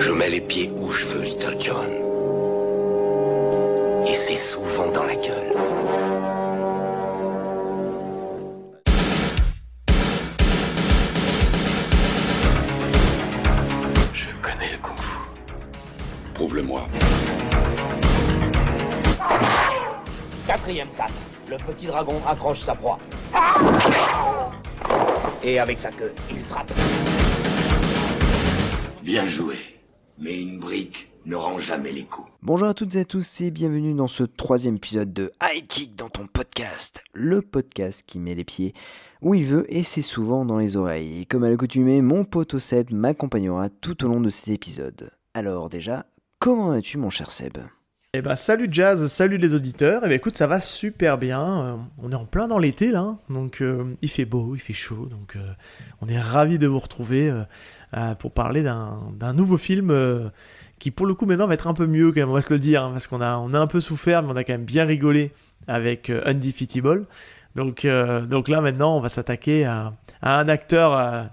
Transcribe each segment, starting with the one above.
Je mets les pieds où je veux, Little John. Et c'est souvent dans la gueule. Je connais le kung-fu. Prouve-le-moi. Quatrième canne. Le petit dragon accroche sa proie. Et avec sa queue, il frappe. Bien joué. Mais une brique ne rend jamais les coups. Bonjour à toutes et à tous et bienvenue dans ce troisième épisode de High Kick dans ton podcast. Le podcast qui met les pieds où il veut et c'est souvent dans les oreilles. Et comme à l'accoutumée, mon pote Seb m'accompagnera tout au long de cet épisode. Alors déjà, comment vas-tu mon cher Seb ? Eh ben salut Jazz, salut les auditeurs. Eh ben écoute, ça va super bien. On est en plein dans l'été là, donc il fait beau, il fait chaud, donc on est ravis de vous retrouver pour parler d'un nouveau film qui pour le coup maintenant va être un peu mieux quand même, on va se le dire, hein, parce qu'on a un peu souffert, mais on a quand même bien rigolé avec Undefeatable. Donc là maintenant, on va s'attaquer à un acteur.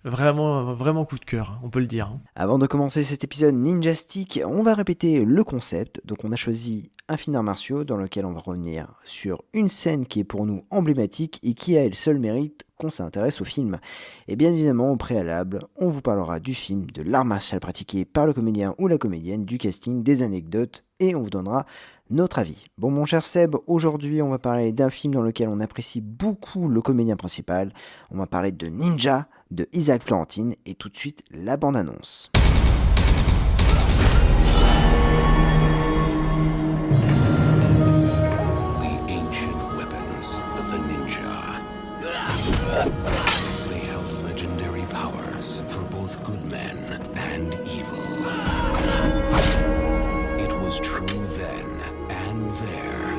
Vraiment coup de cœur, on peut le dire. Avant de commencer cet épisode Ninjastic, on va répéter le concept. Donc on a choisi un film d'arts martiaux dans lequel on va revenir sur une scène qui est pour nous emblématique et qui a elle seule mérite qu'on s'intéresse au film. Et bien évidemment, au préalable, on vous parlera du film, de l'art martial pratiqué par le comédien ou la comédienne, du casting, des anecdotes et on vous donnera notre avis. Bon mon cher Seb, aujourd'hui on va parler d'un film dans lequel on apprécie beaucoup le comédien principal. On va parler de Ninja, de Isaac Florentine et tout de suite la bande-annonce. The ancient weapons of the ninja. They held legendary powers for both good men and evil. It was true then and there.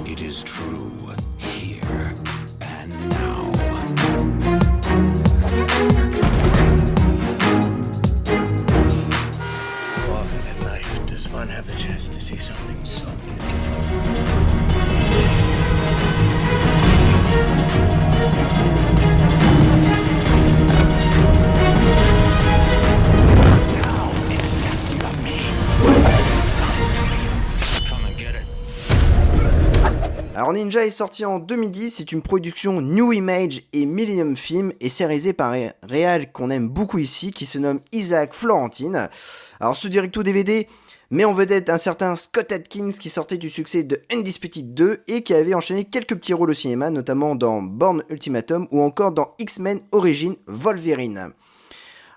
It is true here and now. How often in life does one have the chance to see something so beautiful? Now it's just you and me. Come and get it. Alors Ninja est sorti en 2010, c'est une production New Image et Millennium Film et c'est réalisé par un réal qu'on aime beaucoup ici qui se nomme Isaac Florentine. Alors ce directo DVD met en vedette un certain Scott Adkins qui sortait du succès de Undisputed 2 et qui avait enchaîné quelques petits rôles au cinéma, notamment dans Bourne Ultimatum ou encore dans X-Men Origins Wolverine.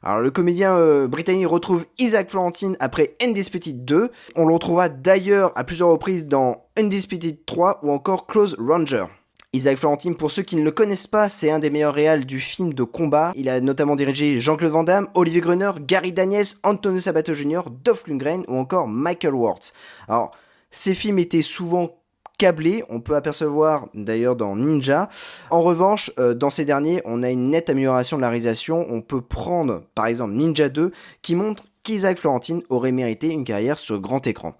Alors le comédien britannique retrouve Isaac Florentine après Undisputed 2. On le retrouvera d'ailleurs à plusieurs reprises dans Undisputed 3 ou encore Close Ranger. Isaac Florentine, pour ceux qui ne le connaissent pas, c'est un des meilleurs réals du film de combat. Il a notamment dirigé Jean-Claude Van Damme, Olivier Gruner, Gary Daniels, Antonio Sabato Jr., Dolph Lundgren ou encore Michael Ward. Alors, ces films étaient souvent câblés, on peut apercevoir d'ailleurs dans Ninja. En revanche, dans ces derniers, on a une nette amélioration de la réalisation. On peut prendre par exemple Ninja 2 qui montre qu'Isaac Florentine aurait mérité une carrière sur grand écran.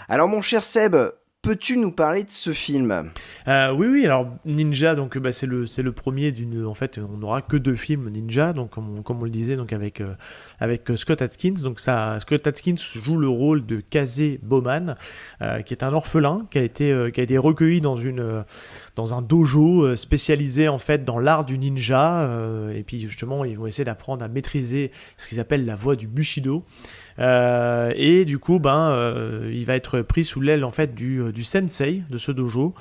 Alors mon cher Seb, peux-tu nous parler de ce film ? Oui, alors Ninja, donc c'est le premier d'une. En fait, on n'aura que 2 films Ninja, donc comme on le disait, donc avec Scott Adkins. Donc Scott Adkins joue le rôle de Casey Bowman, qui est un orphelin qui a été recueilli dans un dojo spécialisé en fait dans l'art du ninja. Et puis justement, ils vont essayer d'apprendre à maîtriser ce qu'ils appellent la voie du Bushido. Et du coup, il va être pris sous l'aile en fait du sensei de ce dojo,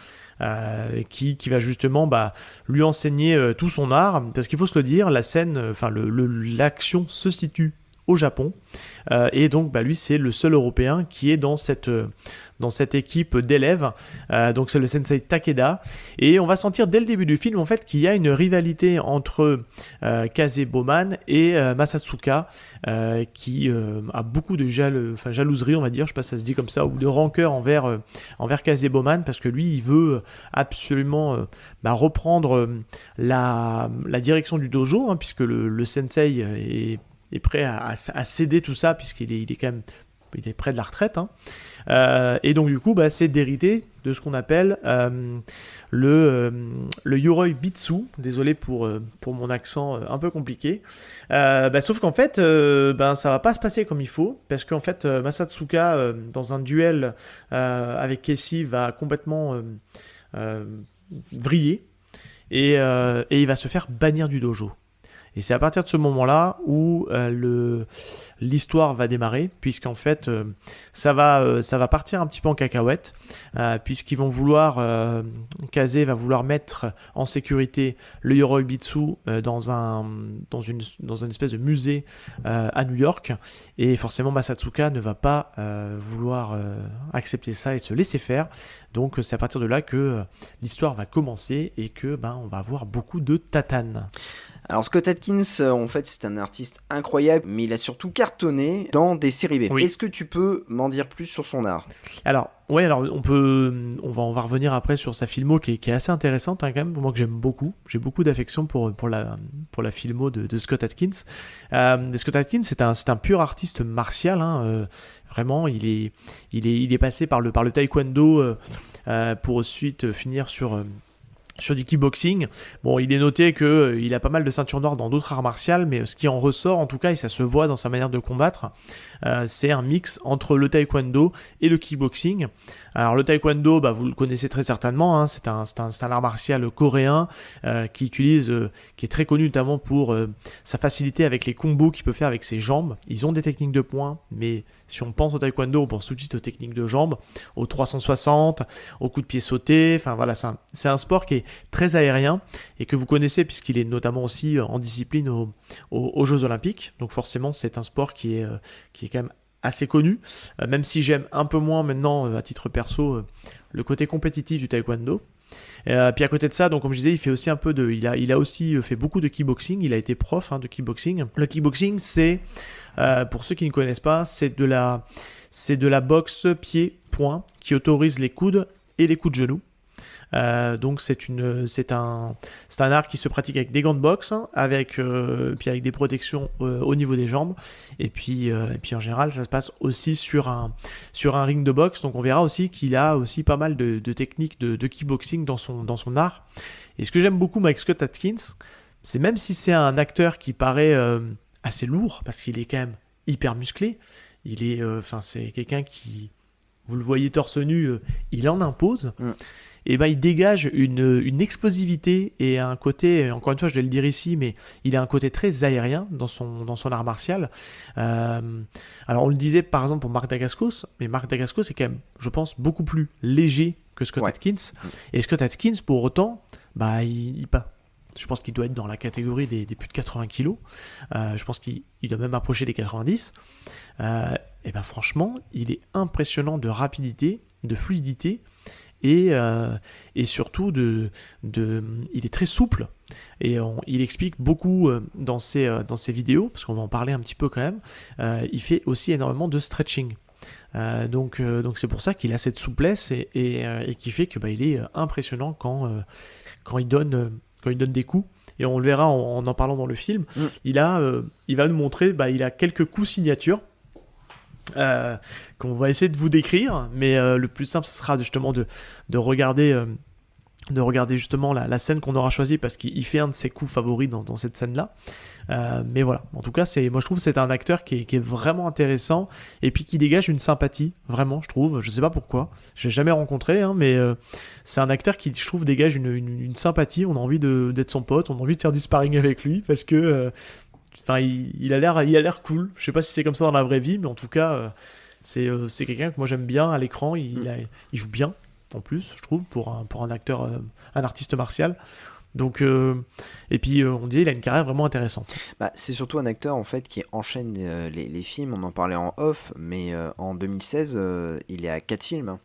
qui va justement lui enseigner tout son art. Parce qu'il faut se le dire, la scène, l'action se situe au Japon, et donc lui c'est le seul Européen qui est dans cette équipe d'élèves, donc c'est le sensei Takeda, et on va sentir dès le début du film en fait qu'il y a une rivalité entre Casey Bowman et Masatsuka, qui a beaucoup de jalouserie, on va dire, je sais pas si ça se dit comme ça, ou de rancœur envers Casey Bowman, parce que lui il veut absolument reprendre la direction du dojo, puisque le sensei est prêt à céder tout ça, puisqu'il est quand même il est près de la retraite, hein. Et donc du coup, bah, c'est d'hériter de ce qu'on appelle le Yoroi Bitsu. Désolé pour mon accent un peu compliqué. Sauf qu'en fait, ça va pas se passer comme il faut, parce qu'en fait, Masatsuka, dans un duel avec Casey, va complètement vriller et il va se faire bannir du dojo. Et c'est à partir de ce moment-là où l'histoire va démarrer, puisqu'en fait, ça va partir un petit peu en cacahuète, puisqu'ils vont vouloir, Kaze va vouloir mettre en sécurité le Yoroi Bitsu dans une espèce de musée à New York, et forcément Masatsuka ne va pas vouloir accepter ça et se laisser faire. Donc c'est à partir de là que l'histoire va commencer et que on va avoir beaucoup de tatanes. Alors Scott Adkins, en fait, c'est un artiste incroyable, mais il a surtout cartonné dans des séries B. Oui. Est-ce que tu peux m'en dire plus sur son art ? Alors on va revenir après sur sa filmo qui est assez intéressante, hein, quand même, moi que j'aime beaucoup. J'ai beaucoup d'affection pour la filmo de Scott Adkins. Scott Adkins, c'est un pur artiste martial, hein, vraiment, il est passé par le taekwondo pour ensuite finir sur du kickboxing. Bon, il est noté qu'il a pas mal de ceintures noires dans d'autres arts martiaux, mais ce qui en ressort, en tout cas, et ça se voit dans sa manière de combattre, c'est un mix entre le taekwondo et le kickboxing. Alors le taekwondo, vous le connaissez très certainement, hein, c'est un art martial coréen qui est très connu notamment pour sa facilité avec les combos qu'il peut faire avec ses jambes. Ils ont des techniques de poing, mais si on pense au taekwondo, on pense tout de suite aux techniques de jambes, aux 360, aux coups de pied sautés. Enfin voilà, c'est un sport qui est très aérien et que vous connaissez puisqu'il est notamment aussi en discipline aux Jeux Olympiques. Donc forcément, c'est un sport qui est quand même assez connu, même si j'aime un peu moins maintenant, à titre perso, le côté compétitif du taekwondo. Puis à côté de ça, donc comme je disais, il fait aussi un peu il a aussi fait beaucoup de kickboxing. Il a été prof de kickboxing. Le kickboxing, c'est pour ceux qui ne connaissent pas, c'est de la boxe pied-point qui autorise les coudes et les coups de genoux. Donc c'est un art qui se pratique avec des gants de boxe, hein, puis avec des protections au niveau des jambes, et puis en général ça se passe aussi sur un ring de boxe. Donc on verra aussi qu'il a aussi pas mal de techniques de kickboxing dans son art. Et ce que j'aime beaucoup avec Scott Adkins, c'est même si c'est un acteur qui paraît assez lourd, parce qu'il est quand même hyper musclé, c'est quelqu'un qui, vous le voyez torse nu, il en impose. Et il dégage une explosivité et un côté, encore une fois je vais le dire ici, mais il a un côté très aérien dans son art martial. Alors on le disait par exemple pour Mark Dacascos, mais Mark Dacascos est quand même, je pense, beaucoup plus léger que Scott Adkins. Et Scott Adkins, pour autant, je pense qu'il doit être dans la catégorie des plus de 80 kilos. Je pense qu'il doit même approcher les 90. Franchement, il est impressionnant de rapidité, de fluidité. Et surtout il est très souple et il explique beaucoup dans ses vidéos, parce qu'on va en parler un petit peu quand même. Il fait aussi énormément de stretching, donc c'est pour ça qu'il a cette souplesse et qui fait que il est impressionnant quand il donne des coups. Et on le verra en parlant dans le film. Il va nous montrer, il a quelques coups signature qu'on va essayer de vous décrire, mais le plus simple ce sera justement de regarder justement la scène qu'on aura choisie, parce qu'il fait un de ses coups favoris dans cette scène là. Mais voilà, en tout cas moi je trouve que c'est un acteur qui est vraiment intéressant et puis qui dégage une sympathie, vraiment, je trouve. Je sais pas pourquoi, j'ai jamais rencontré, hein, mais c'est un acteur qui, je trouve, dégage une sympathie. On a envie d'être son pote, on a envie de faire du sparring avec lui, parce que il a l'air cool. Je sais pas si c'est comme ça dans la vraie vie, mais en tout cas, c'est quelqu'un que moi j'aime bien à l'écran. Il joue bien, en plus, je trouve, pour un acteur, un artiste martial. Donc, et puis on dit il a une carrière vraiment intéressante. C'est surtout un acteur en fait qui enchaîne les films. On en parlait en off, mais en 2016, il est à 4 films.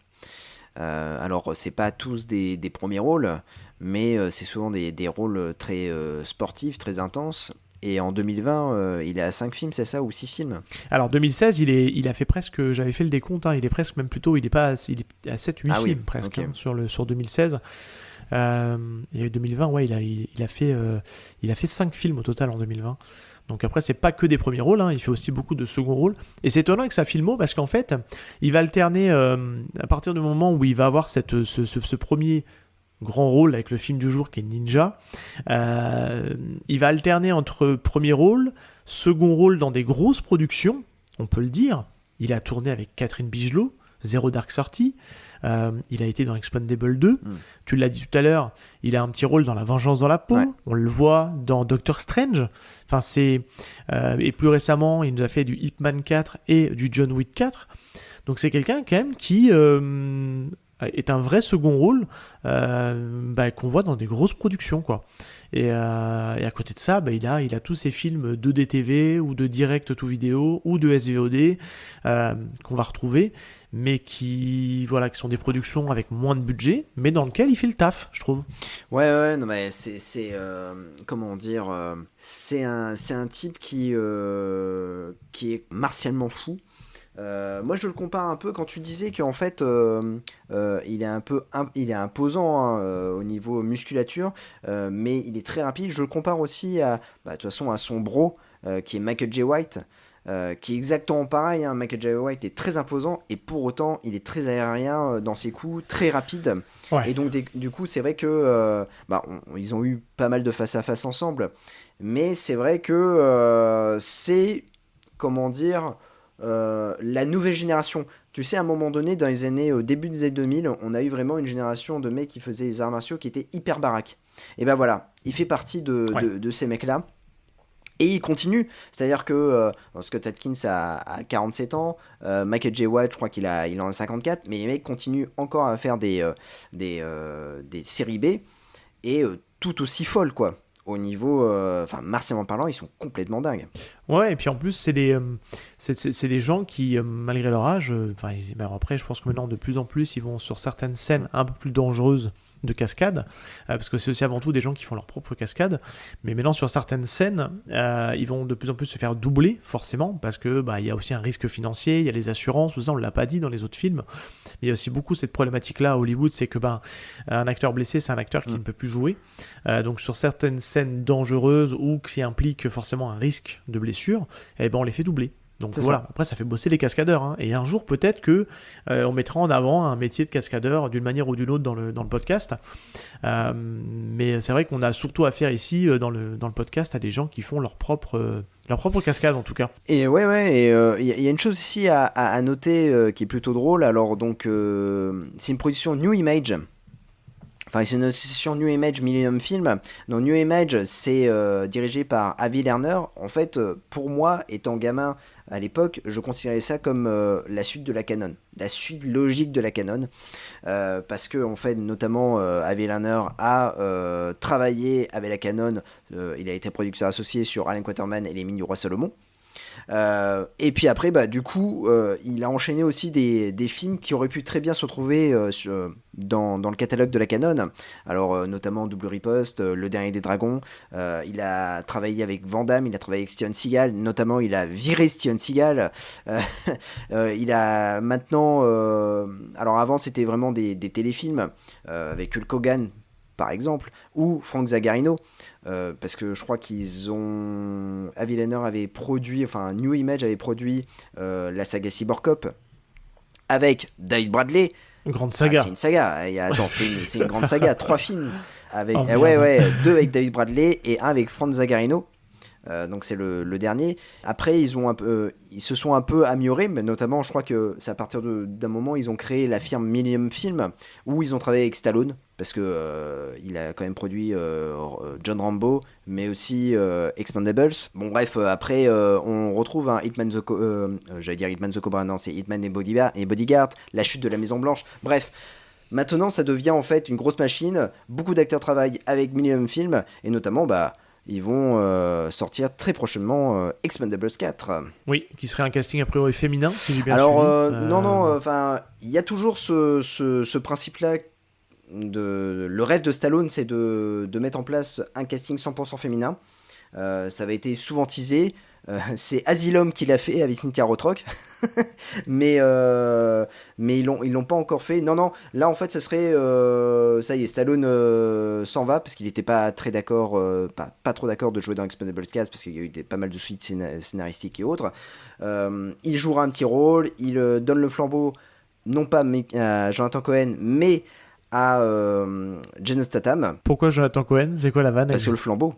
Alors c'est pas tous des premiers rôles, mais c'est souvent des rôles très sportifs, très intenses. Et en 2020, il est à 5 films, c'est ça, ou 6 films? Alors 2016, il a fait presque, j'avais fait le décompte, il est presque même plutôt, il est à 7-8 Ah oui, films presque ok. sur 2016. Et 2020, ouais, il a fait 5 films au total en 2020. Donc après, c'est pas que des premiers rôles, il fait aussi beaucoup de second rôles. Et c'est étonnant avec sa filmo parce qu'en fait, il va alterner à partir du moment où il va avoir ce premier grand rôle avec le film du jour qui est Ninja. Il va alterner entre premier rôle, second rôle dans des grosses productions, on peut le dire. Il a tourné avec Catherine Bigelow, Zero Dark Thirty. Il a été dans Expendable 2. Tu l'as dit tout à l'heure, il a un petit rôle dans La Vengeance dans la peau. Ouais. On le voit dans Doctor Strange. Enfin, et plus récemment, il nous a fait du Ip Man 4 et du John Wick 4. Donc c'est quelqu'un quand même qui est un vrai second rôle qu'on voit dans des grosses productions, quoi. Et à côté de ça, il a tous ses films de DTV ou de direct to vidéo ou de SVOD qu'on va retrouver, mais qui sont des productions avec moins de budget, mais dans lequel il fait le taf, je trouve. Ouais, non, mais c'est comment dire, c'est un type qui est martialement fou. Moi je le compare un peu quand tu disais qu'en fait il est imposant au niveau musculature, mais il est très rapide. Je le compare aussi à de toute façon à son bro qui est Michael J. White, qui est exactement pareil. Michael J. White est très imposant et pour autant il est très aérien dans ses coups, très rapide. Ouais. Et donc du coup c'est vrai que ils ont eu pas mal de face à face ensemble, mais c'est vrai que c'est comment dire la nouvelle génération. Tu sais, à un moment donné, dans les années, au début des années 2000, on a eu vraiment une génération de mecs qui faisaient des arts martiaux qui étaient hyper baraques. Et ben voilà, il fait partie de ces mecs-là. Et il continue. C'est-à-dire que Scott Adkins a 47 ans, Michael J. White, je crois qu'il en a 54, mais les mecs continuent encore à faire des séries B et tout aussi folles, quoi. Au niveau, martialement parlant, ils sont complètement dingues. Ouais, et puis en plus, c'est des gens qui, malgré leur âge, après, je pense que maintenant, de plus en plus, ils vont sur certaines scènes un peu plus dangereuses de cascade, parce que c'est aussi avant tout des gens qui font leur propre cascade, mais maintenant sur certaines scènes, ils vont de plus en plus se faire doubler, forcément, parce que il y a aussi un risque financier, il y a les assurances, tout ça, on l'a pas dit dans les autres films, mais il y a aussi beaucoup cette problématique-là à Hollywood, c'est que un acteur blessé, c'est un acteur qui ne peut plus jouer, donc sur certaines scènes dangereuses ou qui impliquent forcément un risque de blessure, on les fait doubler. Donc c'est voilà, ça. après ça fait bosser les cascadeurs, et un jour peut-être que on mettra en avant un métier de cascadeur d'une manière ou d'une autre dans le podcast, mais c'est vrai qu'on a surtout affaire ici dans le podcast à des gens qui font leur propre cascade en tout cas. Et il y a une chose ici à noter qui est plutôt drôle. Alors donc c'est une production New Image. Enfin, c'est une association New Image Millennium Film. Donc New Image, c'est dirigé par Avi Lerner. En fait, pour moi, étant gamin à l'époque, je considérais ça comme la suite de la Canon, la suite logique de la Canon, parce que en fait, notamment, Avi Lerner a travaillé avec la Canon. Il a été producteur associé sur Allen Quatermain et les Mines du Roi Salomon. Et puis après, du coup, il a enchaîné aussi des films qui auraient pu très bien se retrouver dans le catalogue de la Canon. Alors, notamment Double Riposte, Le Dernier des Dragons. Il a travaillé avec Van Damme, il a travaillé avec Steven Seagal. Notamment, il a viré Steven Seagal. Il a maintenant... alors, avant, c'était vraiment des téléfilms avec Hulk Hogan, par exemple, ou Frank Zagarino, parce que je crois Avi Lerner avait produit, enfin New Image avait produit la saga Cyborg Cop avec David Bradley. Grande saga. C'est une saga. C'est une grande saga. 3 films avec, 2 avec David Bradley et 1 avec Frank Zagarino. Donc c'est le dernier. Après ils se sont un peu améliorés, mais notamment je crois que c'est à partir d'un moment ils ont créé la firme Millennium Film où ils ont travaillé avec Stallone parce que il a quand même produit John Rambo, mais aussi Expendables. Bon bref, après on retrouve Hitman j'allais dire Hitman the Cobra, non c'est Hitman et Bodyguard, La Chute de la Maison Blanche. Bref. Maintenant ça devient en fait une grosse machine. Beaucoup d'acteurs travaillent avec Millennium Film et notamment ils vont sortir très prochainement Expendables 4. Oui, qui serait un casting a priori féminin, si j'ai bien Alors, suivi. non, il y a toujours ce principe-là. Le rêve de Stallone, c'est de mettre en place un casting 100% féminin. Ça avait été souvent teasé. C'est Asylum qui l'a fait avec Cynthia Rothrock, mais ils l'ont pas encore fait. Non, là en fait ça serait ça y est, Stallone s'en va parce qu'il était pas très d'accord, pas trop d'accord de jouer dans Expendables 4 parce qu'il y a eu pas mal de suites scénaristiques et autres. Il jouera un petit rôle, il donne le flambeau non pas à Jonathan Cohen mais à Jason Statham. Pourquoi Jonathan Cohen? C'est quoi la vanne? Parce que le flambeau.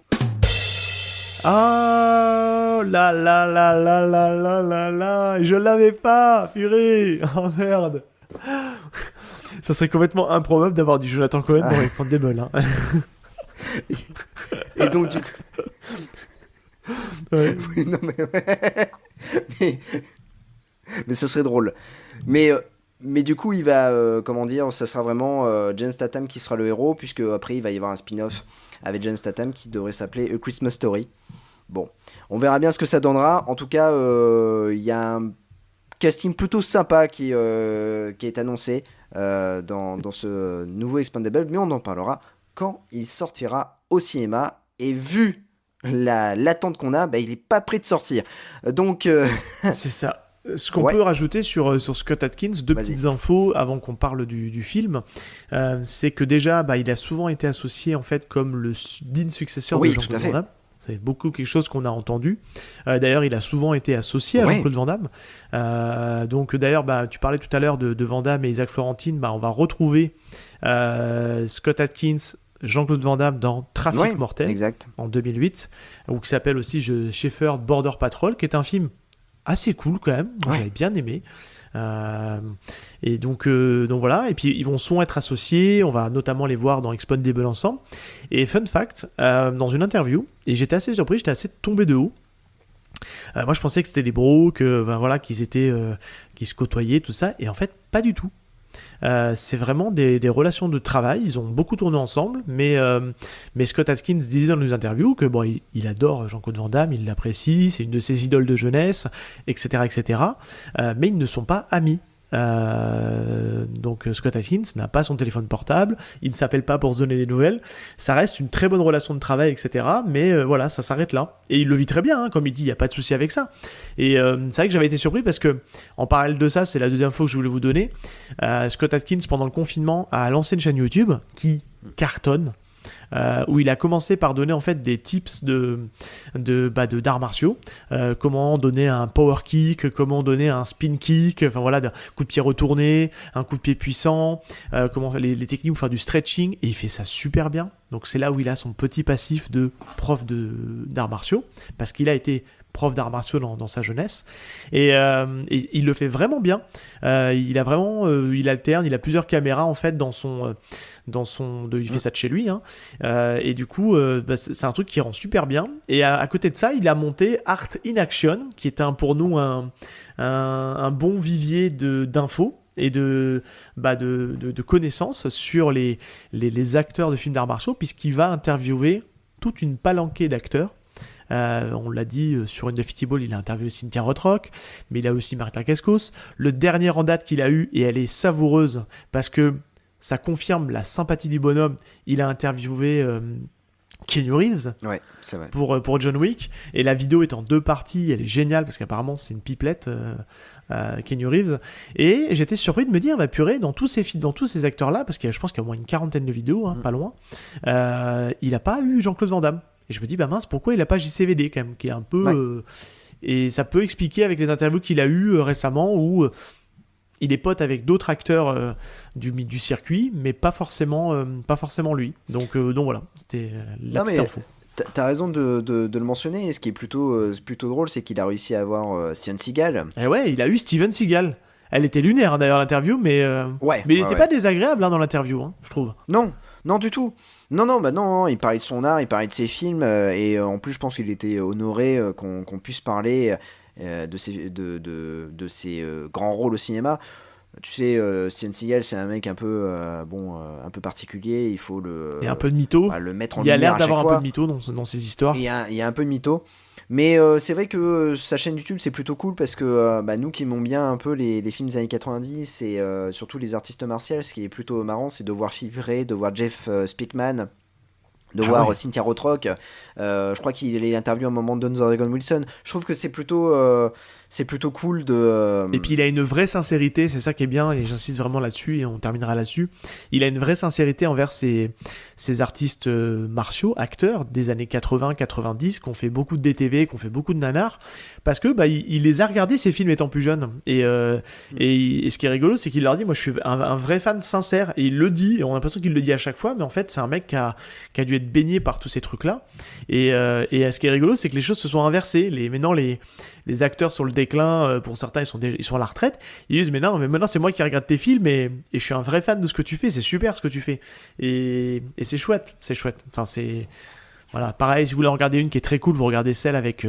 Ah là là là là là là là là, je l'avais pas, purée. Oh merde. Ça serait complètement improbable d'avoir du Jonathan Cohen dans Expendables, hein. Et donc du coup... Ouais. Oui, non mais ça serait drôle. Mais du coup, il va, ça sera vraiment Jason Statham qui sera le héros, puisque après il va y avoir un spin-off avec Jason Statham qui devrait s'appeler A Christmas Story. Bon, on verra bien ce que ça donnera. En tout cas, il y a un casting plutôt sympa qui est annoncé dans ce nouveau Expandable, mais on en parlera quand il sortira au cinéma. Et vu l'attente qu'on a, il n'est pas prêt de sortir. Donc, c'est ça. Ce qu'on Ouais. peut rajouter sur Scott Adkins, deux Vas-y. petites infos avant qu'on parle du film, c'est que déjà, il a souvent été associé en fait comme le digne successeur Oui, de tout Jean-Claude à fait. Van Damme. C'est beaucoup quelque chose qu'on a entendu. D'ailleurs, il a souvent été associé à Ouais. Jean-Claude Van Damme. Donc d'ailleurs, tu parlais tout à l'heure de Van Damme et Isaac Florentine. On va retrouver Scott Adkins, Jean-Claude Van Damme dans Trafic Ouais, Mortel exact. en 2008, ou qui s'appelle aussi Shepherd Border Patrol, qui est un film assez cool quand même. Moi, Ouais. j'avais bien aimé. Et donc voilà. Et puis ils vont souvent être associés. On va notamment les voir dans Expandable ensemble. Et fun fact, dans une interview, et j'étais assez surpris, j'étais assez tombé de haut. Moi, je pensais que c'était des bros, qu'ils étaient, qui se côtoyaient, tout ça. Et en fait, pas du tout. C'est vraiment des relations de travail. Ils ont beaucoup tourné ensemble, mais Scott Adkins disait dans les interviews que il adore Jean-Claude Van Damme, il l'apprécie, c'est une de ses idoles de jeunesse, etc. Mais ils ne sont pas amis. Donc Scott Adkins n'a pas son téléphone portable, il ne s'appelle pas pour se donner des nouvelles. Ça reste une très bonne relation de travail, etc. Mais voilà, ça s'arrête là. Et il le vit très bien, hein, comme il dit, il n'y a pas de souci avec ça. Et c'est vrai que j'avais été surpris parce que, en parallèle de ça, c'est la deuxième fois que je voulais vous donner. Scott Adkins, pendant le confinement, a lancé une chaîne YouTube qui cartonne. Où il a commencé par donner en fait des tips d'arts martiaux, comment donner un power kick, comment donner un spin kick, enfin voilà, un coup de pied retourné, un coup de pied puissant, comment les techniques pour faire du stretching, et il fait ça super bien. Donc c'est là où il a son petit passif de prof d'arts martiaux, parce qu'il a été prof d'arts martiaux dans sa jeunesse, et il le fait vraiment bien. Il alterne, il a plusieurs caméras en fait il fait ça de chez lui, hein. Et du coup c'est un truc qui rend super bien. Et à côté de ça, il a monté Art in Action, qui est pour nous un bon vivier d'infos et de connaissances sur les acteurs de films d'arts martiaux, puisqu'il va interviewer toute une palanquée d'acteurs. On l'a dit, sur Undefeatable Ball, il a interviewé Cynthia Rothrock, mais il a aussi Martin Kaskos. Le dernier en date qu'il a eu, et elle est savoureuse parce que ça confirme la sympathie du bonhomme, il a interviewé Keanu Reeves, Ouais, c'est vrai. pour John Wick, et la vidéo est en 2 parties, elle est géniale parce qu'apparemment c'est une pipelette, Keanu Reeves, et j'étais surpris de me dire, purée, dans tous ces acteurs là, parce que je pense qu'il y a au moins une 40aine de vidéos, pas loin, il a pas eu Jean-Claude Van Damme. Et je me dis, mince, pourquoi il a pas JCVD quand même, qui est un peu... Ouais. Et ça peut expliquer avec les interviews qu'il a eues récemment, où il est pote avec d'autres acteurs du circuit, mais pas forcément lui. Donc voilà, c'était la petite info. T'as raison de le mentionner, et ce qui est plutôt drôle, c'est qu'il a réussi à avoir Steven Seagal. Et ouais, il a eu Steven Seagal. Elle était lunaire, hein, d'ailleurs, l'interview, mais il était pas désagréable, hein, dans l'interview, hein, je trouve. Non, du tout. Non, il parlait de son art, il parlait de ses films, et en plus, je pense qu'il était honoré qu'on puisse parler de ses grands rôles au cinéma. Tu sais, Steven Seagal, c'est un mec un peu particulier, il faut Et un peu de mytho. le mettre en Il a lumière l'air à chaque d'avoir un fois. peu de mytho dans ses histoires. Il y a un peu de mytho. Mais c'est vrai que sa chaîne YouTube, c'est plutôt cool parce que nous qui aimons bien un peu les films des années 90 et surtout les artistes martiaux, ce qui est plutôt marrant, c'est de voir figurer, de voir Jeff Speakman de voir Cynthia Rothrock. Je crois qu'il est interviewé à un moment de Don Dragon Wilson. Je trouve que c'est plutôt cool de... Et puis il a une vraie sincérité, c'est ça qui est bien, et j'insiste vraiment là-dessus, et on terminera là-dessus. Il a une vraie sincérité envers ces artistes martiaux, acteurs des années 80-90, qui ont fait beaucoup de DTV, qui ont fait beaucoup de nanars, parce que il les a regardés, ces films, étant plus jeunes. Et ce qui est rigolo, c'est qu'il leur dit, moi je suis un vrai fan sincère, et il le dit, et on a l'impression qu'il le dit à chaque fois, mais en fait c'est un mec qui a dû être baigné par tous ces trucs-là. Et ce qui est rigolo, c'est que les choses se sont inversées. Maintenant, les acteurs sur le déclin, pour certains, ils sont à la retraite. Ils disent, mais maintenant c'est moi qui regarde tes films et je suis un vrai fan de ce que tu fais. C'est super ce que tu fais. Et c'est chouette. Enfin, c'est... Voilà, pareil, si vous voulez en regarder une qui est très cool, vous regardez celle avec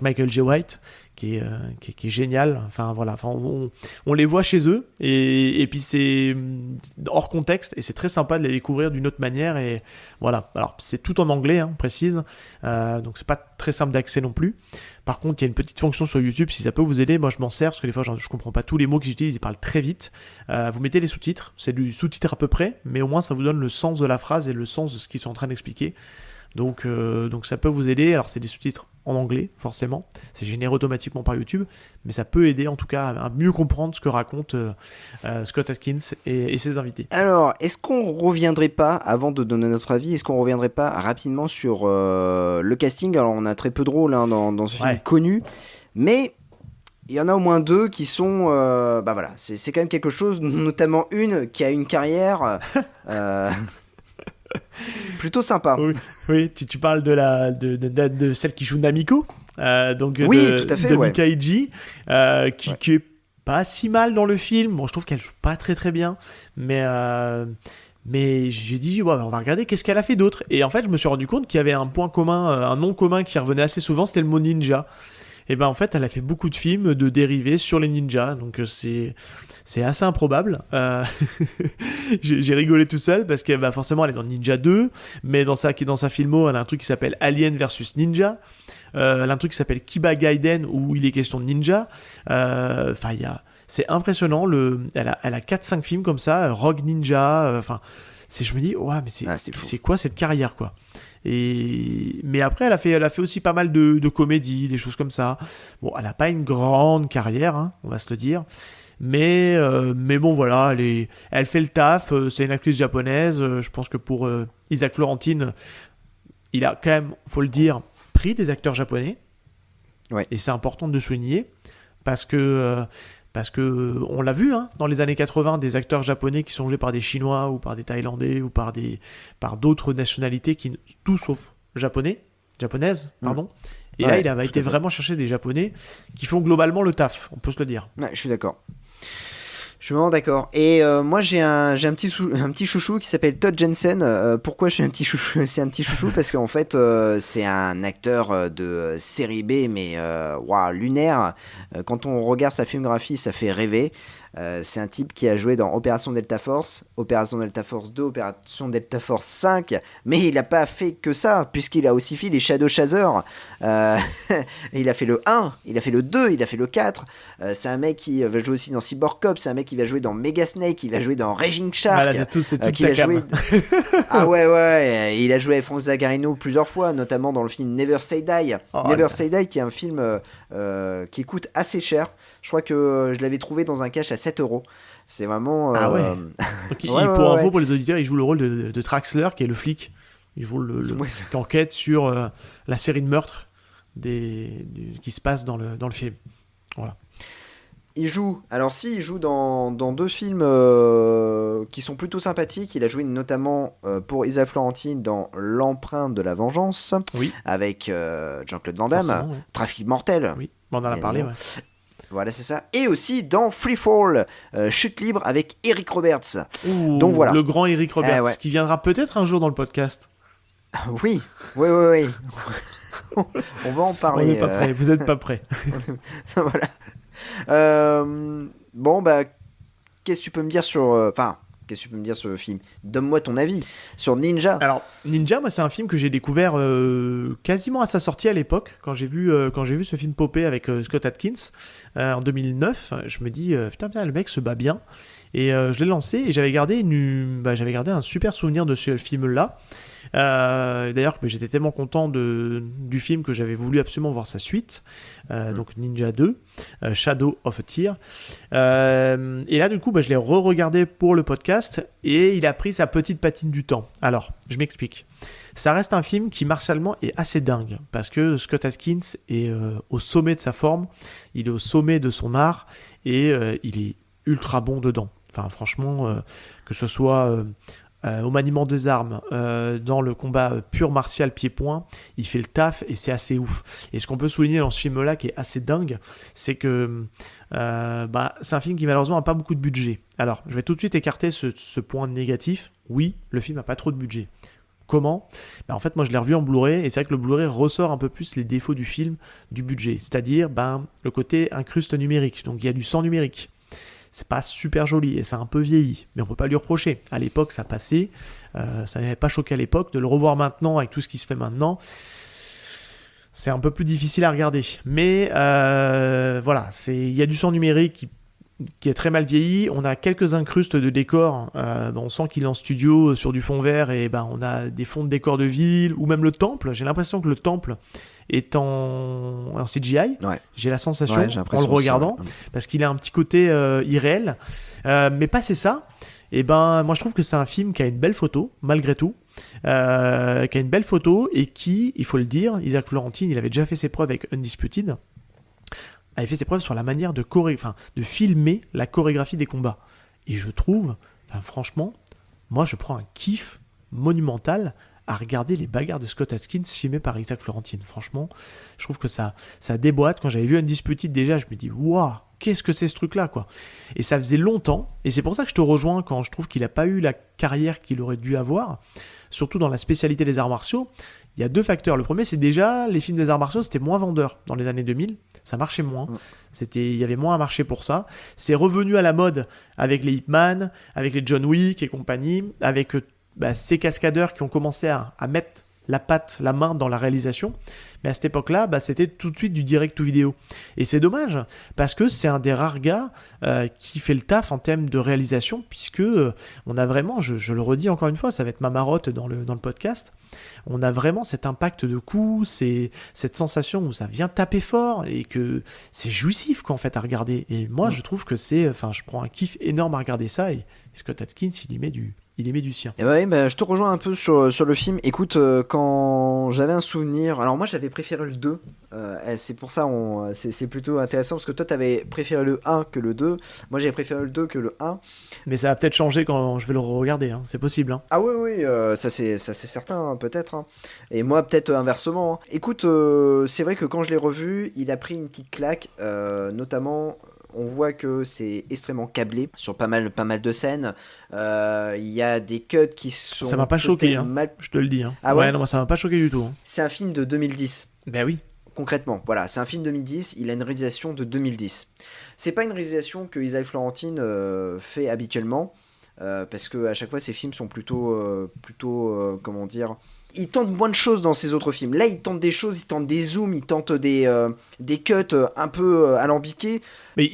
Michael J. White, qui est génial. Enfin, voilà, on les voit chez eux, et puis c'est hors contexte, et c'est très sympa de les découvrir d'une autre manière, et voilà. Alors, c'est tout en anglais, hein, précise, donc c'est pas très simple d'accès non plus. Par contre, il y a une petite fonction sur YouTube, si ça peut vous aider, moi je m'en sers, parce que des fois je comprends pas tous les mots qu'ils utilisent, ils parlent très vite. Vous mettez les sous-titres, c'est du sous-titre à peu près, mais au moins ça vous donne le sens de la phrase et le sens de ce qu'ils sont en train d'expliquer. Donc ça peut vous aider. Alors c'est des sous-titres en anglais, forcément, c'est généré automatiquement par YouTube, mais ça peut aider en tout cas à mieux comprendre ce que raconte Scott Adkins et ses invités. Alors, est-ce qu'on reviendrait pas, avant de donner notre avis, est-ce qu'on reviendrait pas rapidement sur le casting? Alors on a très peu de rôles dans ce film connu, mais il y en a au moins deux qui sont... voilà, c'est quand même quelque chose, notamment une qui a une carrière... plutôt sympa. Oui, tu parles de celle qui joue Namiko, donc oui, tout à fait, de Mika Iji, qui est pas si mal dans le film. Bon, je trouve qu'elle joue pas très très bien, mais j'ai dit on va regarder qu'est-ce qu'elle a fait d'autre. Et en fait, je me suis rendu compte qu'il y avait un point commun, un nom commun qui revenait assez souvent, c'était le mot ninja. Et en fait, elle a fait beaucoup de films de dérivés sur les ninjas, donc c'est assez improbable. J'ai rigolé tout seul parce que forcément elle est dans Ninja 2, mais dans sa filmo, elle a un truc qui s'appelle Alien versus Ninja. Elle a un truc qui s'appelle Kiba Gaiden où il est question de ninja. C'est impressionnant. Elle a 4-5 films comme ça, Rogue Ninja. Je me dis mais c'est quoi cette carrière quoi. Mais après elle a fait aussi pas mal de comédies, des choses comme ça. Bon, elle a pas une grande carrière, hein, on va se le dire. Mais bon voilà, elle fait le taf, c'est une actrice japonaise. Je pense que pour Isaac Florentine, il a quand même, faut le dire, pris des acteurs japonais. Ouais. Et c'est important de le souligner parce que on l'a vu dans les années 80, des acteurs japonais qui sont joués par des Chinois ou par des Thaïlandais ou par d'autres nationalités tout sauf japonaises, pardon. Et là, il avait été vraiment chercher des Japonais qui font globalement le taf, on peut se le dire. Ouais, je suis d'accord. Je suis vraiment d'accord. Et moi, j'ai un petit chouchou qui s'appelle Todd Jensen. Pourquoi je suis un petit chouchou? C'est un petit chouchou parce qu'en fait, c'est un acteur de série B, mais lunaire. Quand on regarde sa filmographie, ça fait rêver. C'est un type qui a joué dans Opération Delta Force, Opération Delta Force 2, Opération Delta Force 5, mais il n'a pas fait que ça, puisqu'il a aussi fait les Shadow Chasers. Il a fait le 1, il a fait le 2, il a fait le 4. C'est un mec qui va jouer aussi dans Cyborg Cop, c'est un mec qui va jouer dans Mega Snake, il va jouer dans Raging Shark. Voilà, c'est toute ta cam. Ah ouais, il a joué avec Franz Zagarino plusieurs fois, notamment dans le film Never Say Die. Say Die, qui est un film qui coûte assez cher. Je crois que je l'avais trouvé dans un cash à 7€. C'est vraiment... Ah ouais. Okay, pour info, pour les auditeurs, il joue le rôle de Traxler, qui est le flic. Il joue qui enquête sur la série de meurtres qui se passe dans le film. Voilà. Il joue dans 2 films qui sont plutôt sympathiques. Il a joué notamment pour Isaac Florentine dans L'Empreinte de la Vengeance, avec Jean-Claude Van Damme, Trafic mortel. Oui, on en a parlé, ouais. Voilà, c'est ça. Et aussi dans Free Fall, Chute libre avec Eric Roberts. Donc voilà. Le grand Eric Roberts, qui viendra peut-être un jour dans le podcast. Oui. On va en parler. On n'est pas prêts, vous n'êtes pas prêts. Voilà. Qu'est-ce que tu peux me dire sur... Qu'est-ce que tu peux me dire sur le film? Donne-moi ton avis sur Ninja. Alors, Ninja, moi, c'est un film que j'ai découvert quasiment à sa sortie à l'époque, quand j'ai vu ce film popper avec Scott Adkins en 2009. Je me dis, putain, le mec se bat bien. Et je l'ai lancé et j'avais gardé un super souvenir de ce film-là. D'ailleurs, j'étais tellement content du film que j'avais voulu absolument voir sa suite, donc Ninja 2, Shadow of a Tear. Et là, du coup, je l'ai re-regardé pour le podcast et il a pris sa petite patine du temps. Alors, je m'explique. Ça reste un film qui, martialement, est assez dingue parce que Scott Adkins est au sommet de sa forme, il est au sommet de son art et il est ultra bon dedans. Enfin, franchement, que ce soit au maniement des armes, dans le combat pur martial pied-point, il fait le taf et c'est assez ouf. Et ce qu'on peut souligner dans ce film-là qui est assez dingue, c'est que c'est un film qui malheureusement n'a pas beaucoup de budget. Alors, je vais tout de suite écarter ce point négatif. Oui, le film n'a pas trop de budget. Comment ? En fait, moi je l'ai revu en Blu-ray et c'est vrai que le Blu-ray ressort un peu plus les défauts du film, du budget. C'est-à-dire le côté incruste numérique. Donc il y a du sang numérique. C'est pas super joli et ça a un peu vieilli, mais on peut pas lui reprocher. À l'époque, ça passait, ça n'avait pas choqué à l'époque. De le revoir maintenant avec tout ce qui se fait maintenant, c'est un peu plus difficile à regarder. Mais voilà, il y a du sang numérique qui est très mal vieilli. On a quelques incrustes de décors. On sent qu'il est en studio sur du fond vert et on a des fonds de décors de ville ou même le temple. J'ai l'impression que le temple est en CGI. Ouais. J'ai la sensation en le regardant parce qu'il a un petit côté irréel. Mais passer ça, moi je trouve que c'est un film qui a une belle photo malgré tout. Qui a une belle photo et qui, il faut le dire, Isaac Florentine, il avait déjà fait ses preuves avec Undisputed. Avait fait ses preuves sur la manière de filmer la chorégraphie des combats. Et je trouve, franchement, moi je prends un kiff monumental à regarder les bagarres de Scott Adkins filmées par Isaac Florentine. Franchement, je trouve que ça déboîte. Quand j'avais vu Undisputed déjà, je me dis waouh, qu'est-ce que c'est ce truc-là, quoi. Et ça faisait longtemps, et c'est pour ça que je te rejoins quand je trouve qu'il n'a pas eu la carrière qu'il aurait dû avoir, surtout dans la spécialité des arts martiaux. Il y a deux facteurs. Le premier, c'est déjà, les films des arts martiaux, c'était moins vendeur dans les années 2000. Ça marchait moins. Il y avait moins à marcher pour ça. C'est revenu à la mode avec les Ip Man, avec les John Wick et compagnie, avec ces cascadeurs qui ont commencé à mettre la main dans la réalisation. Mais à cette époque-là, c'était tout de suite du direct to vidéo. Et c'est dommage, parce que c'est un des rares gars qui fait le taf en termes de réalisation, puisque on a vraiment, je le redis encore une fois, ça va être ma marotte dans le podcast, on a vraiment cet impact de coup, cette sensation où ça vient taper fort, et que c'est jouissif qu'en fait à regarder. Et moi, je trouve que je prends un kiff énorme à regarder ça, et Scott Adkins, il y met du sien. Et je te rejoins un peu sur le film. Écoute, quand j'avais un souvenir... Alors moi, j'avais préféré le 2. C'est pour ça, c'est plutôt intéressant, parce que toi, t'avais préféré le 1 que le 2. Moi, j'avais préféré le 2 que le 1. Mais ça va peut-être changer quand je vais le regarder, c'est possible. Ah oui, ça c'est certain, peut-être. Et moi, peut-être inversement. Écoute, c'est vrai que quand je l'ai revu, il a pris une petite claque, notamment... On voit que c'est extrêmement câblé sur pas mal de scènes. Il y a des cuts qui sont... Ça m'a pas choqué, je te le dis. Ah ouais, non, moi ça m'a pas choqué du tout. C'est un film de 2010. Ben oui. Concrètement, voilà, c'est un film 2010, il a une réalisation de 2010. C'est pas une réalisation que Isaac Florentine fait habituellement, parce que à chaque fois ses films sont plutôt comment dire... Il tente moins de choses dans ses autres films. Là, il tente des choses, il tente des zooms, il tente des cuts un peu alambiqués. Mais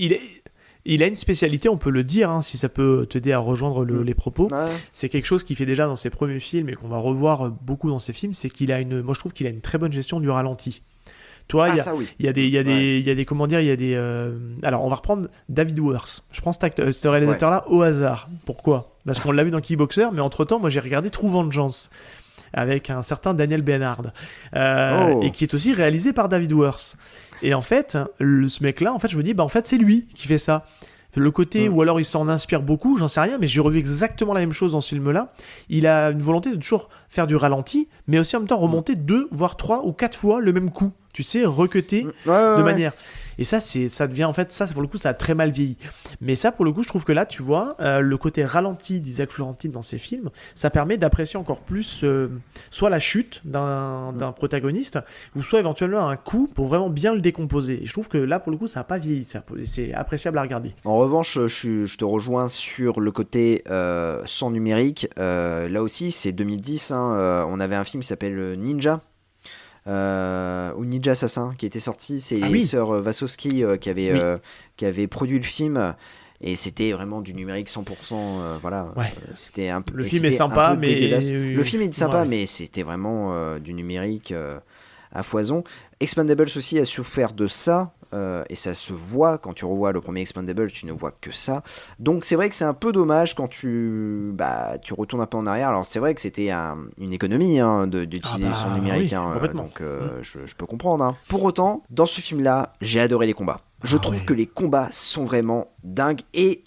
il a une spécialité, on peut le dire, si ça peut t'aider à rejoindre les propos. Ouais. C'est quelque chose qu'il fait déjà dans ses premiers films et qu'on va revoir beaucoup dans ses films, c'est moi je trouve qu'il a une très bonne gestion du ralenti. Toi, il y a des comment dire, il y a des alors on va reprendre David Worth. Je prends ce réalisateur là au hasard. Pourquoi ? Parce qu'on l'a vu dans Kickboxer, mais entre-temps, moi j'ai regardé True Vengeance avec un certain Daniel Bernard, et qui est aussi réalisé par David Worth. Et en fait, ce mec-là, en fait, je me dis, en fait, c'est lui qui fait ça. Le côté, ou alors il s'en inspire beaucoup, j'en sais rien, mais j'ai revu exactement la même chose dans ce film-là. Il a une volonté de toujours faire du ralenti, mais aussi en même temps remonter 2, voire 3 ou 4 fois le même coup. Tu sais, recuter de manière... Et ça devient, en fait, ça pour le coup, ça a très mal vieilli. Mais ça, pour le coup, je trouve que là, tu vois, le côté ralenti d'Isaac Florentine dans ses films, ça permet d'apprécier encore plus soit la chute d'un protagoniste, ou soit éventuellement un coup pour vraiment bien le décomposer. Et je trouve que là, pour le coup, ça n'a pas vieilli. C'est appréciable à regarder. En revanche, je te rejoins sur le côté sans numérique. Là aussi, c'est 2010. On avait un film qui s'appelle Ninja. Ou Ninja Assassin qui était sorti, c'est les sœurs Wachowski qui avaient produit le film, et c'était vraiment du numérique 100%. Voilà, Ouais. c'était un peu. Le et film est c'était un sympa, peu mais dégueulasse. Le film est sympa, ouais. mais c'était vraiment du numérique à foison. Expendables aussi a souffert de ça. Et ça se voit quand tu revois le premier Expendables, tu ne vois que ça. Donc c'est vrai que c'est un peu dommage quand tu retournes un peu en arrière. Alors c'est vrai que c'était une économie d'utiliser Ah bah, son numérique, oui, complètement. donc je peux comprendre. Hein. Pour autant, dans ce film-là, j'ai adoré les combats. Je trouve ouais. que les combats sont vraiment dingues et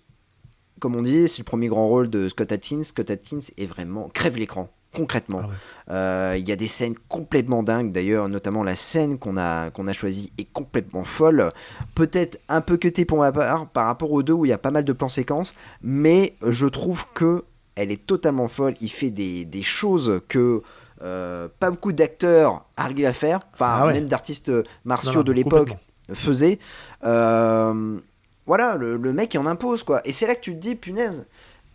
comme on dit, c'est le premier grand rôle de Scott Adkins. Scott Adkins est vraiment crève l'écran. Concrètement, il y a des scènes complètement dingues. D'ailleurs, notamment la scène qu'on a choisie est complètement folle. Peut-être un peu cutée pour ma part par rapport aux deux où il y a pas mal de plans séquences, mais je trouve que elle est totalement folle. Il fait des choses que pas beaucoup d'acteurs arrivent à faire, enfin même d'artistes martiaux de l'époque faisaient. Voilà, le mec il en impose quoi. Et c'est là que tu te dis punaise.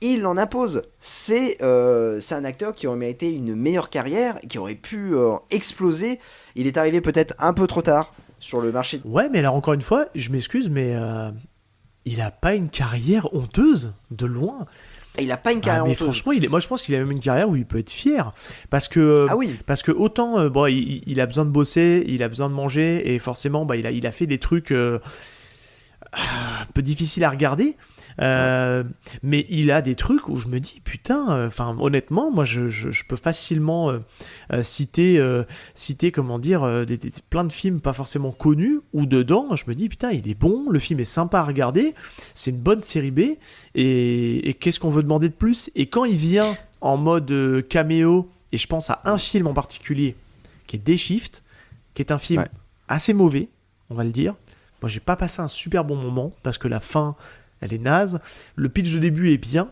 Il en impose. C'est un acteur qui aurait mérité une meilleure carrière, qui aurait pu exploser. Il est arrivé peut-être un peu trop tard sur le marché. Ouais, mais alors encore une fois, je m'excuse, mais il a pas une carrière honteuse, de loin. Il a pas une carrière mais honteuse. franchement, moi je pense qu'il a même une carrière où il peut être fier. Parce que, parce que autant, bon, il a besoin de bosser, il a besoin de manger, et forcément, bah, il a fait des trucs un peu difficiles à regarder. Mais il a des trucs où je me dis putain, honnêtement moi je peux facilement citer comment dire plein de films pas forcément connus où dedans je me dis putain il est bon, le film est sympa à regarder, c'est une bonne série B et qu'est-ce qu'on veut demander de plus. Et quand il vient en mode caméo, et je pense à un film en particulier qui est Day Shift, qui est un film assez mauvais, on va le dire. Moi j'ai pas passé un super bon moment parce que la fin elle est naze, le pitch de début est bien,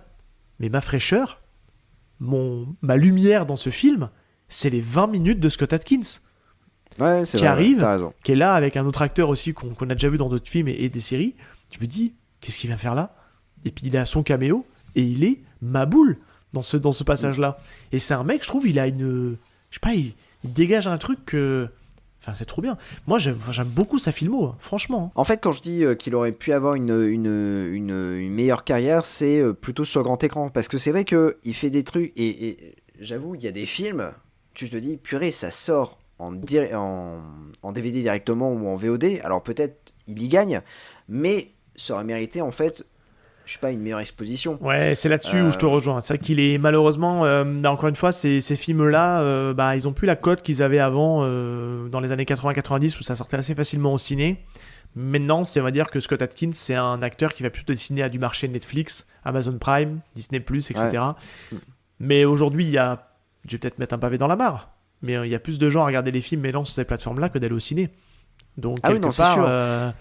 mais ma fraîcheur, ma lumière dans ce film, c'est les 20 minutes de Scott Adkins. Ouais, c'est qui vrai, arrive, t'as raison. Qui est là avec un autre acteur aussi qu'on a déjà vu dans d'autres films et des séries. Tu me dis, qu'est-ce qu'il vient faire là ? Et puis il a son caméo, et il est ma boule dans ce passage-là. Et c'est un mec, je trouve, il a une... Je sais pas, il dégage un truc que... Enfin, c'est trop bien. Moi, j'aime beaucoup sa filmo, hein, franchement. En fait, quand je dis qu'il aurait pu avoir une meilleure carrière, c'est plutôt sur grand écran. Parce que c'est vrai qu'il fait des trucs... Et j'avoue, il y a des films, tu te dis, purée, ça sort en DVD directement ou en VOD. Alors peut-être, il y gagne, mais ça aurait mérité, en fait... je sais pas, une meilleure exposition. Ouais, c'est là-dessus où je te rejoins. C'est vrai qu'il est malheureusement, encore une fois, ces films-là, ils ont plus la cote qu'ils avaient avant, dans les années 80-90, où ça sortait assez facilement au ciné. Maintenant, on va dire que Scott Adkins, c'est un acteur qui va plutôt destiner à du marché Netflix, Amazon Prime, Disney+, etc. Ouais. Mais aujourd'hui, je vais peut-être mettre un pavé dans la mare, mais il y a plus de gens à regarder les films maintenant sur ces plateformes-là que d'aller au ciné. Donc, quelque part,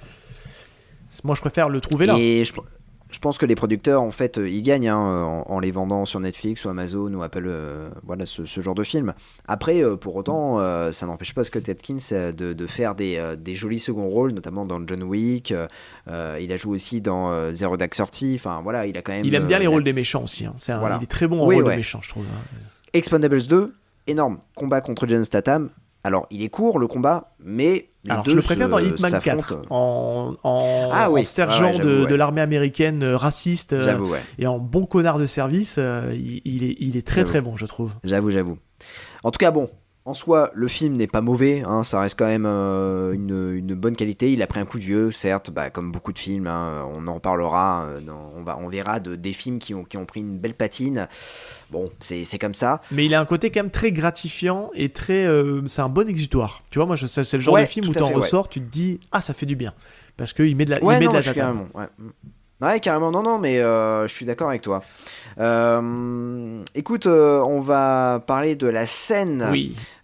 moi, je préfère le trouver là. Et je pense que les producteurs, en fait, ils gagnent en les vendant sur Netflix ou Amazon ou Apple, voilà, ce genre de film. Après, pour autant, ça n'empêche pas Scott Adkins de faire des jolis seconds rôles, notamment dans John Wick. Il a joué aussi dans Zero Dark Thirty. Enfin, voilà, il a quand même... Il aime bien les rôles des méchants aussi. Hein. Voilà. Il est très bon en rôle de méchant, je trouve. Expendables 2, énorme. Combat contre Jason Statham. Alors, il est court, le combat, mais alors, je le préfère dans Hitman 4, en sergent de l'armée américaine raciste et en bon connard de service. Il est très très bon, je trouve. J'avoue. En tout cas, bon, en soi, le film n'est pas mauvais, hein, ça reste quand même une bonne qualité. Il a pris un coup de vieux, certes, comme beaucoup de films, hein, on en reparlera, on verra des films qui ont pris une belle patine. Bon, c'est comme ça. Mais il a un côté quand même très gratifiant et très, c'est un bon exutoire. Tu vois, moi, c'est le genre de film où tu en ressors, tu te dis, ah, ça fait du bien. Parce qu'il met de la carrément, ouais, carrément, non, mais je suis d'accord avec toi. Écoute, on va parler de la scène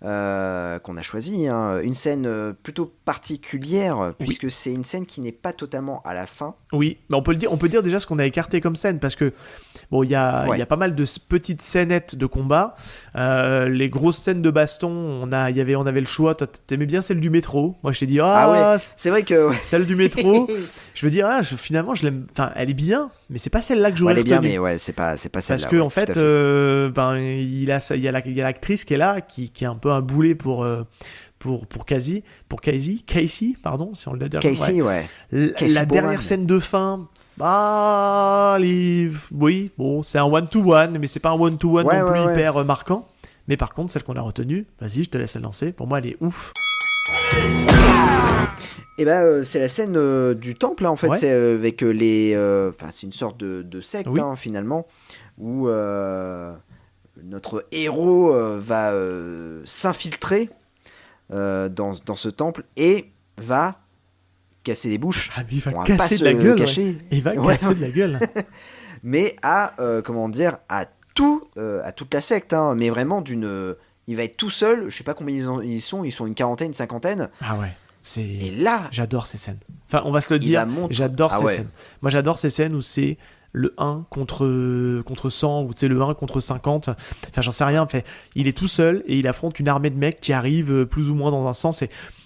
qu'on a choisie, hein. Une scène plutôt particulière, puisque c'est une scène qui n'est pas totalement à la fin. Oui, mais on peut dire déjà ce qu'on a écarté comme scène, parce que bon, il y a pas mal de petites scénettes de combat. Les grosses scènes de baston, on avait le choix. Toi, t'aimais bien celle du métro. Moi, je t'ai dit, c'est vrai que celle du métro. Je veux dire, finalement, je l'aime. Enfin, elle est bien, mais c'est pas celle-là que j'aurais retenu. Elle est bien, mais c'est pas celle-là. Parce que en fait, il y a l'actrice qui est là, qui est un peu un boulet pour Casey, pardon, si on le dit. Casey, la dernière scène de fin, Oui, bon, c'est un one-to-one, mais c'est pas un one-to-one Ouais, non plus ouais. hyper marquant. Mais par contre, celle qu'on a retenue, vas-y, je te laisse la lancer. Pour moi, elle est ouf. Et ben c'est la scène du temple, hein, en fait, Ouais. c'est avec les... Enfin, c'est une sorte de secte, Oui. hein, finalement, où notre héros va s'infiltrer dans ce temple et va casser des bouches. Ah, mais il va On va casser pas de la se gueule. cacher. Ouais. Il va Ouais. casser de la gueule. Mais à toute la secte, hein, mais vraiment il va être tout seul, je sais pas combien ils sont une quarantaine, une cinquantaine, Ah ouais, et là, j'adore ces scènes. Enfin, on va se le Il dire, va montrer- j'adore Ah ces ouais. scènes. Moi, j'adore ces scènes où c'est le 1 contre 100, ou le 1 contre 50. Enfin, j'en sais rien. Fait, il est tout seul et il affronte une armée de mecs qui arrivent plus ou moins dans un sens.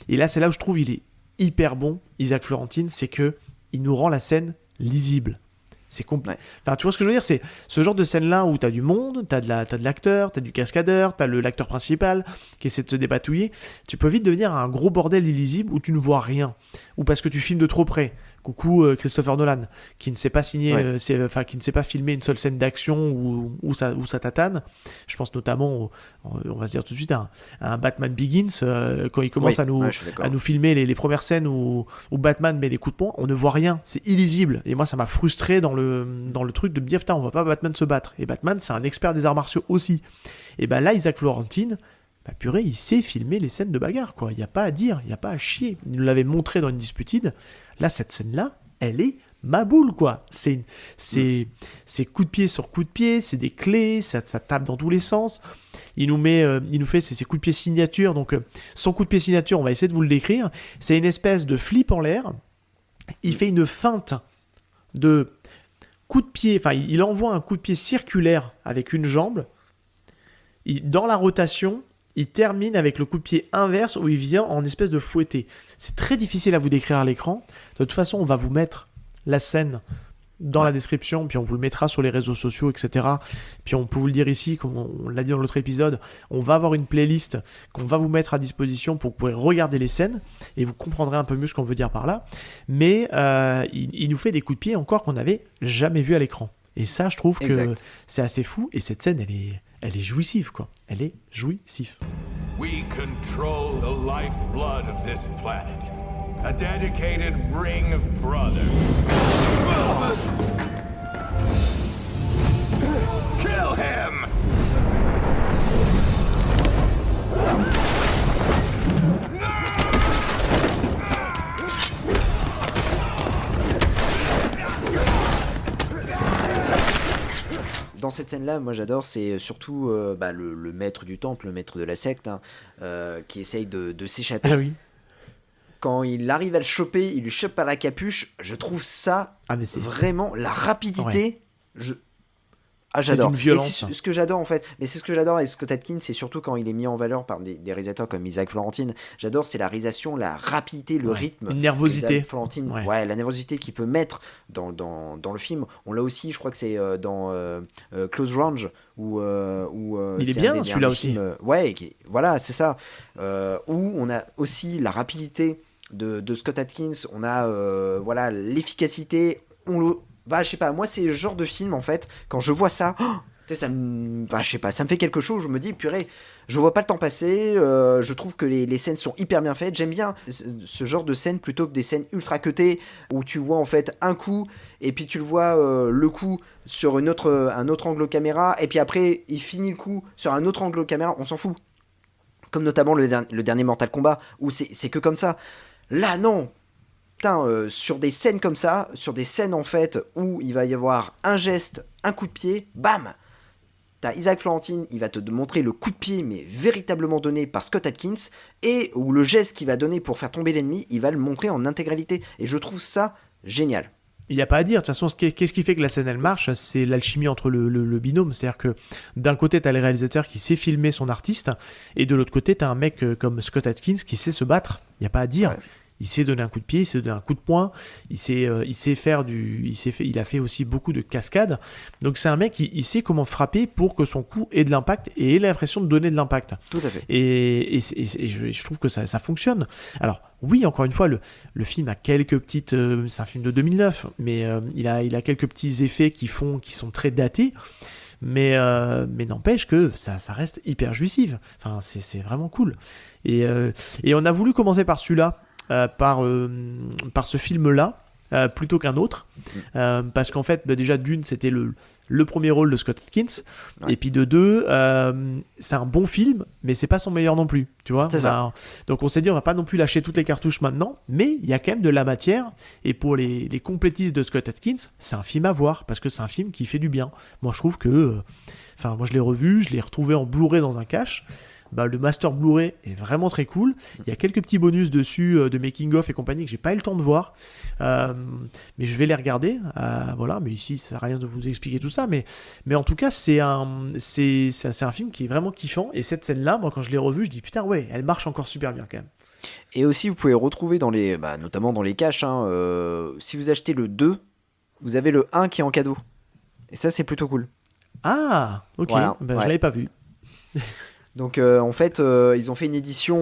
Et là, c'est là où je trouve il est hyper bon, Isaac Florentine, c'est que il nous rend la scène lisible. C'est Ouais. Enfin, tu vois ce que je veux dire, c'est ce genre de scène-là où t'as du monde, t'as de l'acteur, t'as du cascadeur, t'as l'acteur principal qui essaie de se dépatouiller. Tu peux vite devenir un gros bordel illisible où tu ne vois rien, ou parce que tu filmes de trop près. Coucou Christopher Nolan, qui ne sait pas signer, Ouais. qui ne sait pas filmer une seule scène d'action où ça tatane. Je pense notamment, on va se dire tout de suite, à un Batman Begins, quand il commence Oui, ouais, je suis d'accord. à nous filmer les premières scènes où Batman met des coups de poing, on ne voit rien, c'est illisible. Et moi, ça m'a frustré dans le truc de me dire, putain, on voit pas Batman se battre. Et Batman, c'est un expert des arts martiaux aussi. Et ben là, Isaac Florentine, bah purée, il sait filmer les scènes de bagarre, quoi. Il n'y a pas à dire, il n'y a pas à chier. Il nous l'avait montré dans Undisputed. Là, cette scène-là, elle est ma boule, quoi. C'est coup de pied sur coup de pied, c'est des clés, ça tape dans tous les sens. Il nous fait ses coups de pied signature. Donc, son coup de pied signature, on va essayer de vous le décrire. C'est une espèce de flip en l'air. Il fait une feinte de coup de pied. Enfin, il envoie un coup de pied circulaire avec une jambe. Dans la rotation, il termine avec le coup de pied inverse où il vient en espèce de fouetté. C'est très difficile à vous décrire à l'écran. De toute façon, on va vous mettre la scène dans la description, puis on vous le mettra sur les réseaux sociaux, etc. Puis on peut vous le dire ici, comme on l'a dit dans l'autre épisode, on va avoir une playlist qu'on va vous mettre à disposition pour que vous pourrez regarder les scènes et vous comprendrez un peu mieux ce qu'on veut dire par là. Mais il nous fait des coups de pied encore qu'on n'avait jamais vu à l'écran. Et ça, je trouve que Exact. c'est assez fou. Et cette scène, elle est jouissive, quoi. Elle est jouissive. We control the lifeblood of this planet. A dedicated ring of brothers. Kill him! Dans cette scène-là, moi j'adore, c'est surtout le maître du temple, le maître de la secte, hein, qui essaye de s'échapper. Ah oui. Quand il arrive à le choper, il lui chope par la capuche. Je trouve ça Ah, mais c'est vraiment la rapidité. J'adore. d'une violence. Et c'est ce que j'adore en fait. Mais c'est ce que j'adore avec Scott Adkins, c'est surtout quand il est mis en valeur par des réalisateurs comme Isaac Florentine. J'adore, c'est la réalisation, la rapidité, le rythme. Une nervosité. Isaac Florentine, Ouais. la nervosité qu'il peut mettre dans le film. On l'a aussi, je crois que c'est dans Close Range où Il est c'est bien, un des celui-là derniers aussi. films, voilà, c'est ça. Où on a aussi la rapidité de Scott Adkins. On a l'efficacité. Je sais pas, moi c'est le genre de film en fait, quand je vois ça, ça me, je sais pas, ça me fait quelque chose, je me dis purée, je vois pas le temps passer, je trouve que les scènes sont hyper bien faites, j'aime bien ce genre de scènes plutôt que des scènes ultra cutées où tu vois en fait un coup et puis tu le vois le coup sur un autre angle caméra et puis après il finit le coup sur un autre angle caméra, on s'en fout. Comme notamment le dernier Mortal Kombat où c'est que comme ça. Là non. Sur des scènes comme ça, sur des scènes en fait où il va y avoir un geste, un coup de pied, bam, t'as Isaac Florentine, il va te montrer le coup de pied mais véritablement donné par Scott Adkins et où le geste qu'il va donner pour faire tomber l'ennemi, il va le montrer en intégralité et je trouve ça génial. Il n'y a pas à dire. De toute façon, qu'est-ce qui fait que la scène elle marche? C'est l'alchimie entre le binôme. C'est-à-dire que d'un côté, tu as le réalisateur qui sait filmer son artiste et de l'autre côté, tu as un mec comme Scott Adkins qui sait se battre. Il n'y a pas à dire. Ouais. il sait donner un coup de pied, il sait donner un coup de poing, il a fait aussi beaucoup de cascades. Donc c'est un mec, il sait comment frapper pour que son coup ait de l'impact et ait l'impression de donner de l'impact. Tout à fait. Et je trouve que ça fonctionne. Alors oui, encore une fois, le film a quelques petites... c'est un film de 2009, mais il a quelques petits effets qui sont très datés. Mais n'empêche que ça reste hyper jouissif. Enfin, c'est vraiment cool. Et on a voulu commencer par celui-là, par ce film-là, plutôt qu'un autre. Parce qu'en fait, déjà d'une, c'était le premier rôle de Scott Adkins. Ouais. Et puis de deux, c'est un bon film, mais c'est pas son meilleur non plus. Tu vois, c'est ça. Donc on s'est dit, on va pas non plus lâcher toutes les cartouches maintenant, mais il y a quand même de la matière. Et pour les complétistes de Scott Adkins, c'est un film à voir, parce que c'est un film qui fait du bien. Moi, je trouve que... moi, je l'ai revu, je l'ai retrouvé en Blu-ray dans un cache. Le Master Blu-ray est vraiment très cool. Il y a quelques petits bonus dessus de making-of et compagnie que j'ai pas eu le temps de voir. Mais je vais les regarder. Voilà, mais ici, ça sert à rien de vous expliquer tout ça. Mais en tout cas, c'est un film qui est vraiment kiffant. Et cette scène-là, moi, quand je l'ai revue, je dis putain, ouais, elle marche encore super bien quand même. Et aussi, vous pouvez retrouver notamment dans les caches, si vous achetez le 2, vous avez le 1 qui est en cadeau. Et ça, c'est plutôt cool. Ah, ok. Voilà, je l'avais pas vu. Donc en fait, ils ont fait une édition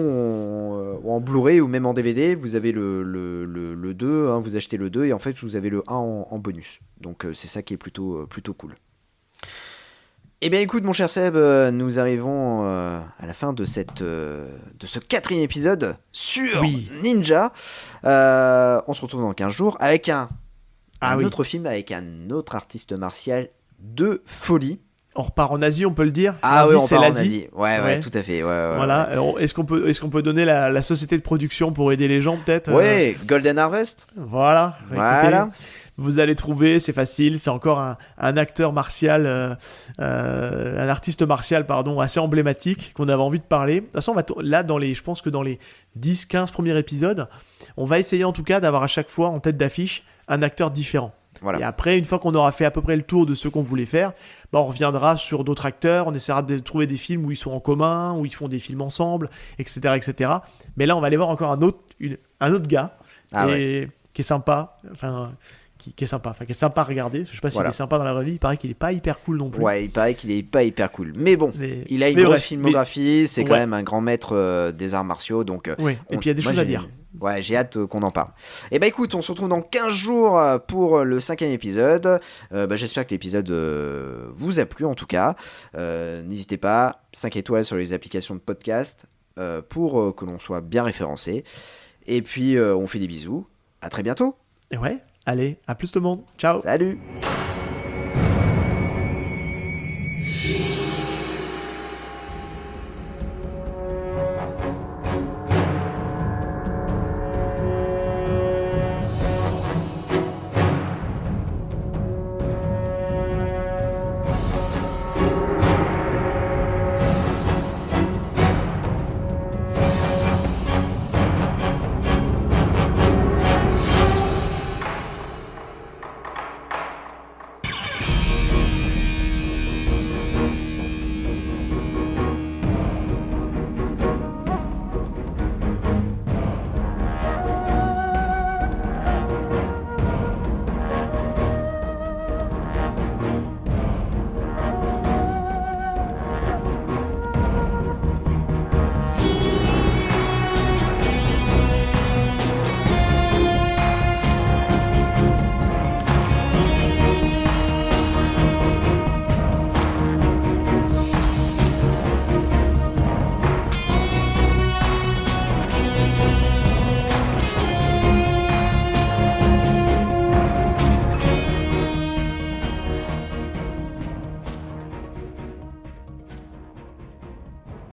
en Blu-ray ou même en DVD. Vous avez le 2, vous achetez le 2 et en fait vous avez le 1 en bonus. Donc c'est ça qui est plutôt cool. Eh bien écoute mon cher Seb, nous arrivons à la fin de ce 4e épisode sur Ninja. On se retrouve dans 15 jours avec un autre film, avec un autre artiste martial de folie. On repart en Asie, on peut le dire. Ah oui, on c'est part l'Asie. en Asie. Ouais, tout à fait. Ouais, voilà. ouais. Alors, est-ce qu'on peut donner la société de production pour aider les gens peut-être Ouais, Golden Harvest. Voilà. Voilà. Écoutez, vous allez trouver, c'est facile. C'est encore un acteur martial, un artiste martial, assez emblématique qu'on avait envie de parler. De toute façon, je pense que dans les 10-15 premiers épisodes, on va essayer en tout cas d'avoir à chaque fois en tête d'affiche un acteur différent. Voilà. Et après, une fois qu'on aura fait à peu près le tour de ce qu'on voulait faire, on reviendra sur d'autres acteurs, on essaiera de trouver des films où ils sont en commun, où ils font des films ensemble, etc. etc. Mais là, on va aller voir encore un autre gars qui est sympa, qui est sympa à regarder. Je sais pas s'il est sympa dans la vraie vie, il paraît qu'il est pas hyper cool non plus. Ouais, il paraît qu'il est pas hyper cool. Mais bon, il a une grosse filmographie, c'est quand même un grand maître des arts martiaux, donc... et puis il y a des choses à dire. Ouais, j'ai hâte qu'on en parle. Et bah écoute, on se retrouve dans 15 jours pour le 5e épisode. J'espère que l'épisode vous a plu en tout cas. N'hésitez pas, 5 étoiles sur les applications de podcast pour que l'on soit bien référencé. Et puis on fait des bisous. À très bientôt. Et ouais, allez, à plus tout le monde. Ciao. Salut.